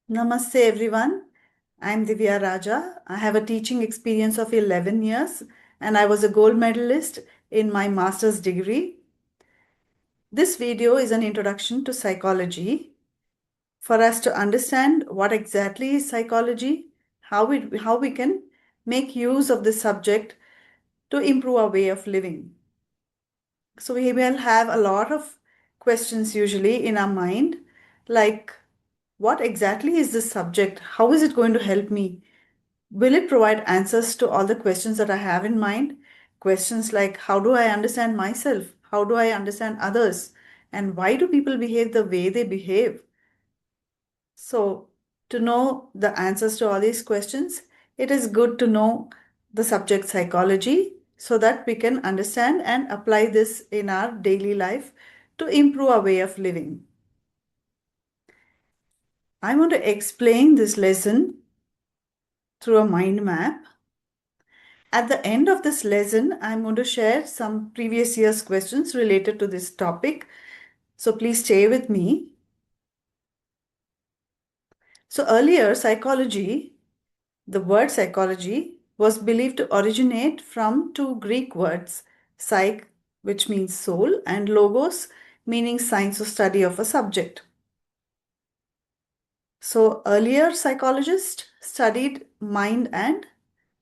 Namaste everyone. I'm Divya Raja. I have a teaching experience of 11 years and I was a gold medalist in my master's degree. This video is an introduction to psychology for us to understand what exactly is psychology, how we can make use of this subject to improve our way of living. So we will have a lot of questions usually in our mind, like what exactly is this subject? How is it going to help me? Will it provide answers to all the questions that I have in mind? Questions like how do I understand myself? How do I understand others? And why do people behave the way they behave? So, to know the answers to all these questions, it is good to know the subject psychology so that we can understand and apply this in our daily life to improve our way of living. I want to explain this lesson through a mind map. At the end of this lesson, I'm going to share some previous year's questions related to this topic. So please stay with me. So earlier, the word psychology was believed to originate from two Greek words, psych, which means soul, and logos, meaning science or study of a subject. So earlier psychologists studied mind and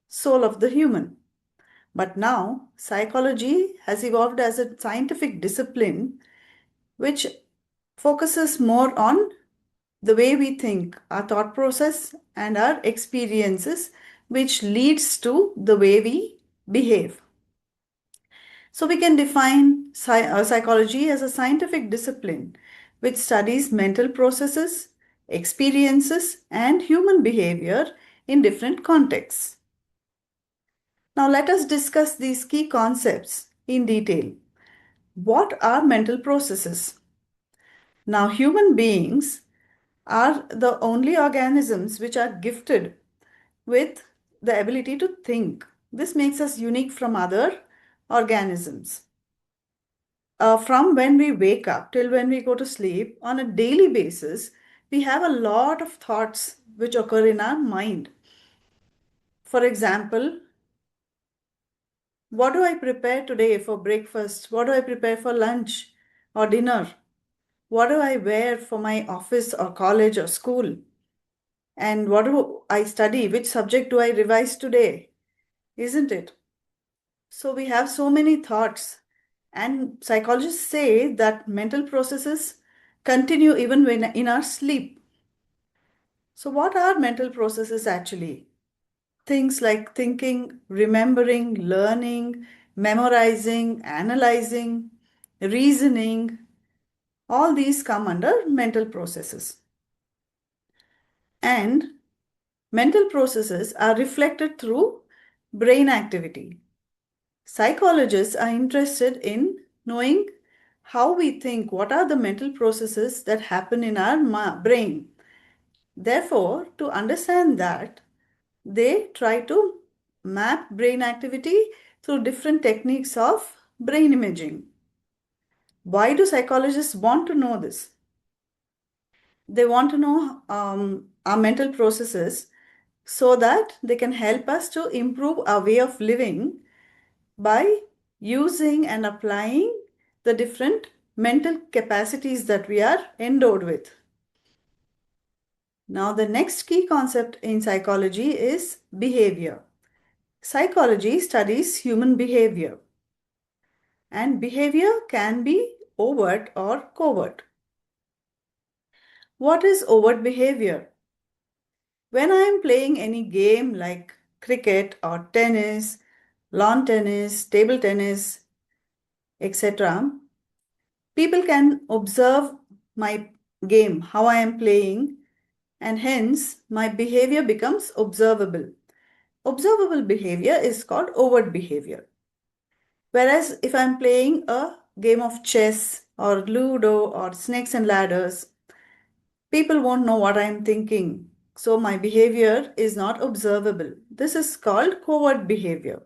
soul of the human. But now, psychology has evolved as a scientific discipline which focuses more on the way we think, our thought process, and our experiences, which leads to the way we behave. So, we can define psychology as a scientific discipline which studies mental processes, experiences, and human behavior in different contexts. Now, let us discuss these key concepts in detail. What are mental processes? Now, human beings are the only organisms which are gifted with the ability to think. This makes us unique from other organisms. From when we wake up till when we go to sleep, on a daily basis, we have a lot of thoughts which occur in our mind. For example, what do I prepare today for breakfast? What do I prepare for lunch or dinner? What do I wear for my office or college or school? And what do I study? Which subject do I revise today? Isn't it? So we have so many thoughts, and psychologists say that mental processes continue even when in our sleep. So, what are mental processes actually? Things like thinking, remembering, learning, memorizing, analyzing, reasoning, all these come under mental processes. And mental processes are reflected through brain activity. Psychologists are interested in knowing how we think, what are the mental processes that happen in our brain. Therefore, to understand that, they try to map brain activity through different techniques of brain imaging. Why do psychologists want to know this? They want to know our mental processes so that they can help us to improve our way of living by using and applying the different mental capacities that we are endowed with. Now, the next key concept in psychology is behavior. Psychology studies human behavior, and behavior can be overt or covert. What is overt behavior? When I am playing any game like cricket or tennis, lawn tennis, table tennis, etc., people can observe my game, how I am playing, and hence my behavior becomes observable. Observable behavior is called overt behavior. Whereas if I'm playing a game of chess or Ludo or snakes and ladders, people won't know what I'm thinking. So my behavior is not observable. This is called covert behavior.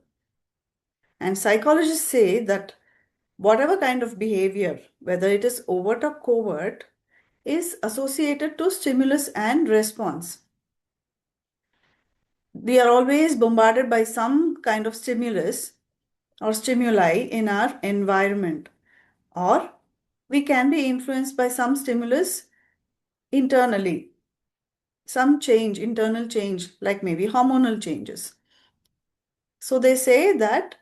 And psychologists say that whatever kind of behavior, whether it is overt or covert, is associated to stimulus and response. We are always bombarded by some kind of stimulus or stimuli in our environment, or we can be influenced by some stimulus internally, some change, internal change, like maybe hormonal changes. So they say that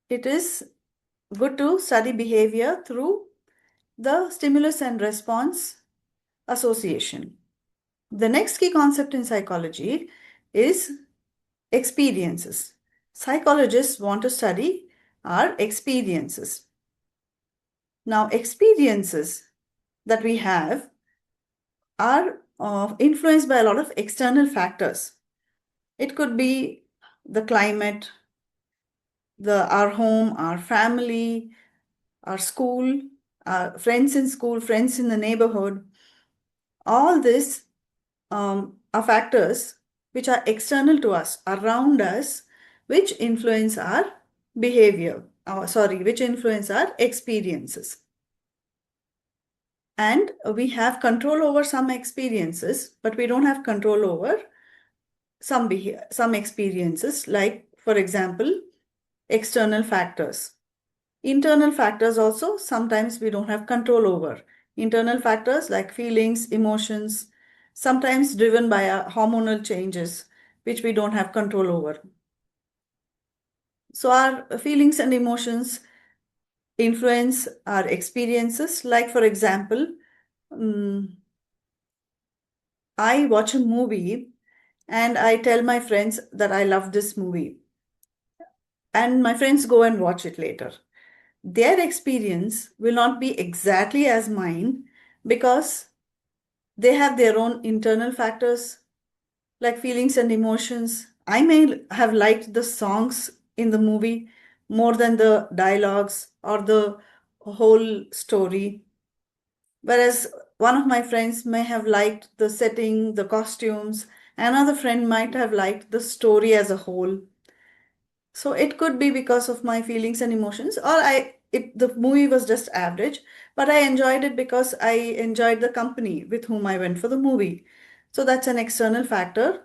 it is good to study behavior through the stimulus and response association. The next key concept in psychology is experiences. Psychologists want to study our experiences. Now, experiences that we have are influenced by a lot of external factors. It could be the climate, our home, our family, our school, our friends in school, friends in the neighborhood. All this are factors which are external to us, around us, which influence our behavior. Which influence our experiences. And we have control over some experiences, but we don't have control over some experiences, like, for example, external factors. Internal factors also sometimes we don't have control over. Internal factors like feelings, emotions, sometimes driven by hormonal changes, which we don't have control over. So our feelings and emotions influence our experiences. Like, for example, I watch a movie and I tell my friends that I love this movie, and my friends go and watch it later. Their experience will not be exactly as mine because they have their own internal factors like feelings and emotions. I may have liked the songs in the movie more than the dialogues or the whole story. Whereas one of my friends may have liked the setting, the costumes, another friend might have liked the story as a whole. So it could be because of my feelings and emotions, or the movie was just average, but I enjoyed it because I enjoyed the company with whom I went for the movie. So that's an external factor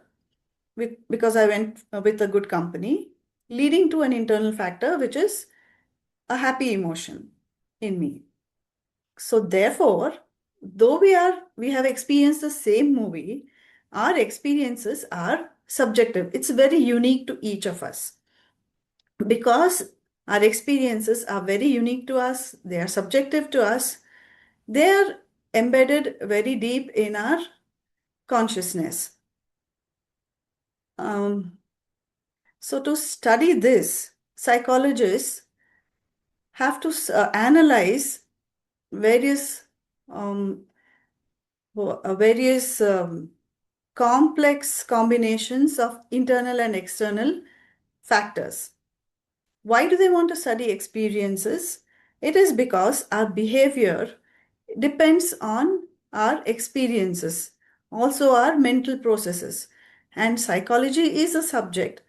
because I went with a good company, leading to an internal factor, which is a happy emotion in me. So therefore, though we have experienced the same movie, our experiences are subjective. It's very unique to each of us. Because our experiences are very unique to us, they are subjective to us, they are embedded very deep in our consciousness. So, to study this, psychologists have to analyze various um, complex combinations of internal and external factors. Why do they want to study experiences? It is because our behavior depends on our experiences, also our mental processes. And psychology is a subject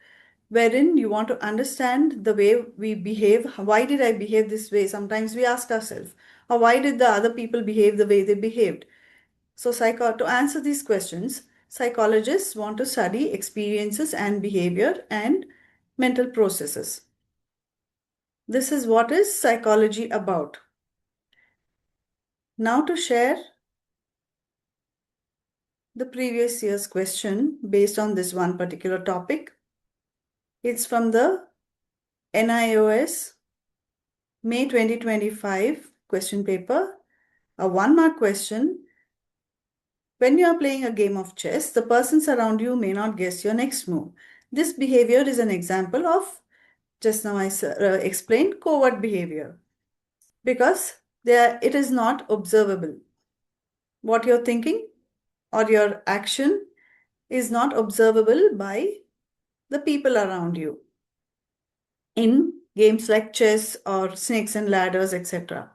wherein you want to understand the way we behave. Why did I behave this way? Sometimes we ask ourselves, or why did the other people behave the way they behaved? So, to answer these questions, psychologists want to study experiences and behavior and mental processes. This is what is psychology about. Now to share the previous year's question based on this one particular topic. It's from the NIOS May 2025 question paper, a 1 mark question. When you are playing a game of chess, the persons around you may not guess your next move. This behavior is an example of, just now I explained, covert behavior, because it is not observable. What you're thinking or your action is not observable by the people around you in games like chess or snakes and ladders, etc.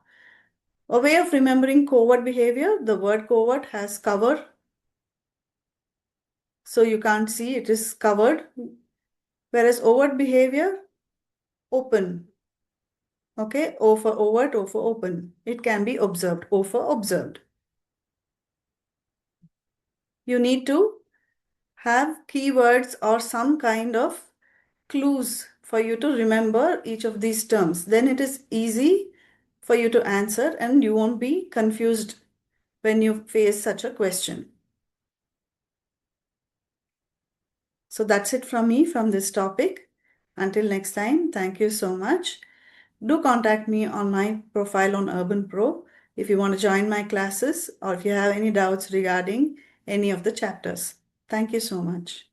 A way of remembering covert behavior, the word covert has cover, so you can't see, it is covered. Whereas overt behavior, open. Okay, O for overt, O for open. It can be observed, O for observed. You need to have keywords or some kind of clues for you to remember each of these terms. Then it is easy for you to answer and you won't be confused when you face such a question. So that's it from me from this topic. Until next time, thank you so much. Do contact me on my profile on Urban Pro if you want to join my classes or if you have any doubts regarding any of the chapters. Thank you so much.